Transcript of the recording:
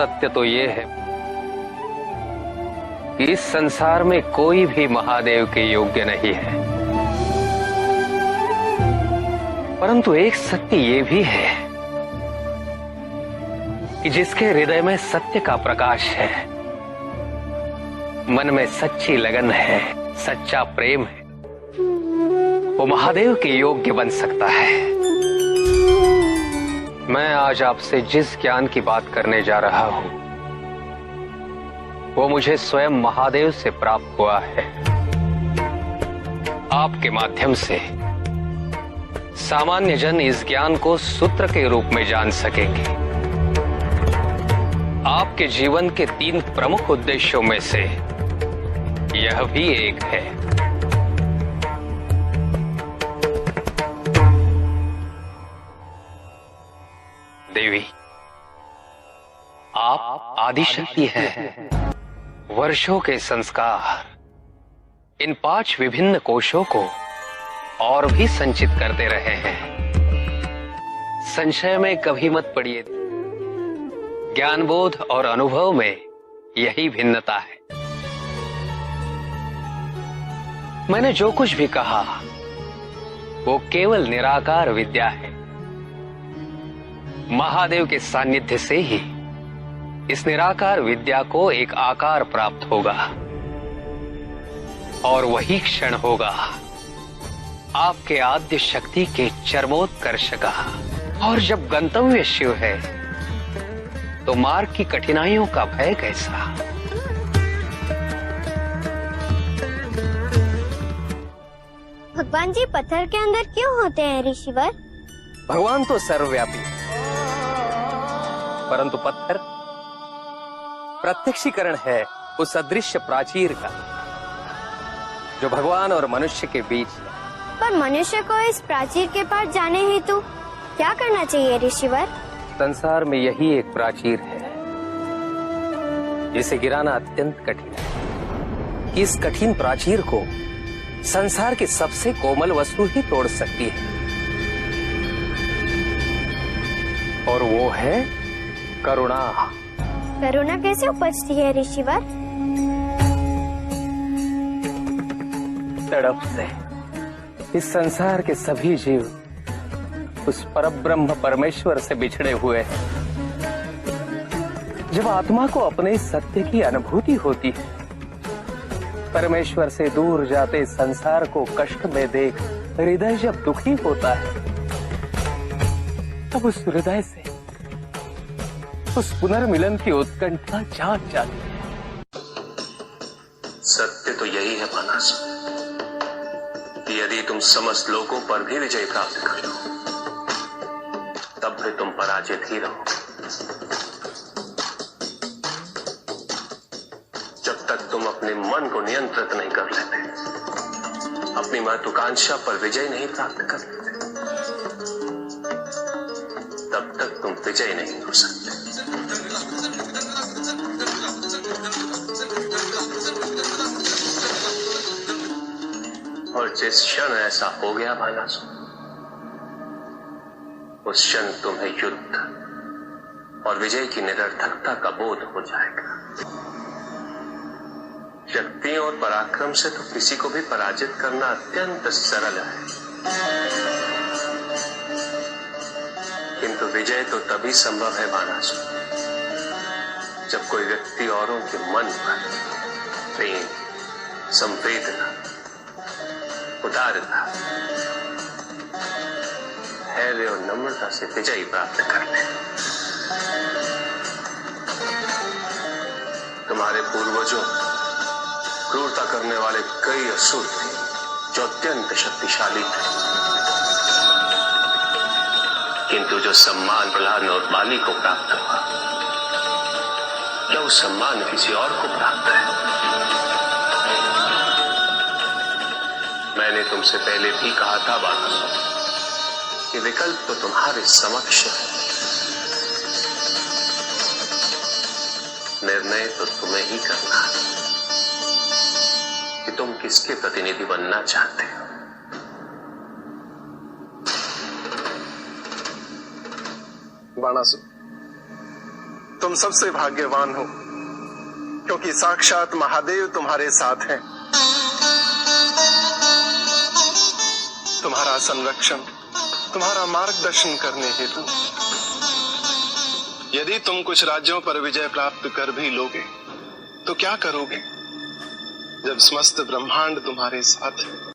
सत्य तो ये है कि इस संसार में कोई भी महादेव के योग्य नहीं है, परंतु एक सत्य ये भी है कि जिसके हृदय में सत्य का प्रकाश है, मन में सच्ची लगन है, सच्चा प्रेम है, वो महादेव के योग्य बन सकता है। मैं आज आपसे जिस ज्ञान की बात करने जा रहा हूं, वो मुझे स्वयं महादेव से प्राप्त हुआ है। आपके माध्यम से सामान्य जन इस ज्ञान को सूत्र के रूप में जान सकेंगे। आपके जीवन के 3 प्रमुख उद्देश्यों में से यह भी एक है। देवी, आप आदिशक्ति हैं। वर्षों के संस्कार इन 5 विभिन्न कोशों को और भी संचित करते रहे हैं। संशय में कभी मत पड़िए, ज्ञानबोध और अनुभव में यही भिन्नता है। मैंने जो कुछ भी कहा वो केवल निराकार विद्या है। महादेव के सानिध्य से ही इस निराकार विद्या को एक आकार प्राप्त होगा, और वही क्षण होगा आपके आद्य शक्ति के चरमोत्कर्ष का। और जब गंतव्य शिव है तो मार्ग की कठिनाइयों का भय कैसा। भगवान जी पत्थर के अंदर क्यों होते हैं ऋषिवर? भगवान तो सर्वव्यापी है, परंतु पत्थर प्रत्यक्षीकरण है उस अदृश्य प्राचीर का जो भगवान और मनुष्य के बीच है। पर मनुष्य को इस प्राचीर के पार जाने हेतु क्या करना चाहिए ऋषिवर? संसार में यही एक प्राचीर है जिसे गिराना अत्यंत कठिन है। इस कठिन प्राचीर को संसार की सबसे कोमल वस्तु ही तोड़ सकती है, और वो है करुणा। करुणा कैसे उपजती है ऋषिवर? तड़प से। इस संसार के सभी जीव उस परब्रह्म परमेश्वर से बिछड़े हुए हैं। जब आत्मा को अपने सत्य की अनुभूति होती है, परमेश्वर से दूर जाते संसार को कष्ट में देख हृदय जब दुखी होता है, तब उस हृदय से उस पुनर्मिलन की उत्कंठा जाग जाती है। सत्य तो यही है मानस, कि यदि तुम समस्त लोगों पर भी विजय प्राप्त कर लो, तब भी तुम पराजित ही रहो। जब तक तुम अपने मन को नियंत्रित नहीं कर लेते, अपनी महत्वाकांक्षा पर विजय नहीं प्राप्त कर लेते, तब तक तुम विजय नहीं हो सकते। और जिस क्षण ऐसा हो गया बालासुर, उस क्षण तुम्हें युद्ध और विजय की निरर्थकता का बोध हो जाएगा। शक्ति और पराक्रम से तो किसी को भी पराजित करना अत्यंत सरल है, किंतु विजय तो तभी संभव है बालासुर, जब कोई व्यक्ति औरों के मन पर प्रेम, संवेदना, उदारता, धैर्य और नम्रता से विजय प्राप्त कर ले। तुम्हारे पूर्वजों क्रूरता करने वाले कई असुर थे जो अत्यंत शक्तिशाली थे, किंतु जो सम्मान प्रहलाद और बाली को प्राप्त हुआ, क्या वो सम्मान किसी और को प्राप्त है? मैंने तुमसे पहले भी कहा था बालासुर कि विकल्प तो तुम्हारे समक्ष है, निर्णय तो तुम्हें ही करना है कि तुम किसके प्रतिनिधि बनना चाहते हो। बाणासुर, तुम सबसे भाग्यवान हो, क्योंकि साक्षात महादेव तुम्हारे साथ हैं। तुम्हारा संरक्षण, तुम्हारा मार्गदर्शन करने हेतु। यदि तुम कुछ राज्यों पर विजय प्राप्त कर भी लोगे तो क्या करोगे, जब समस्त ब्रह्मांड तुम्हारे साथ है?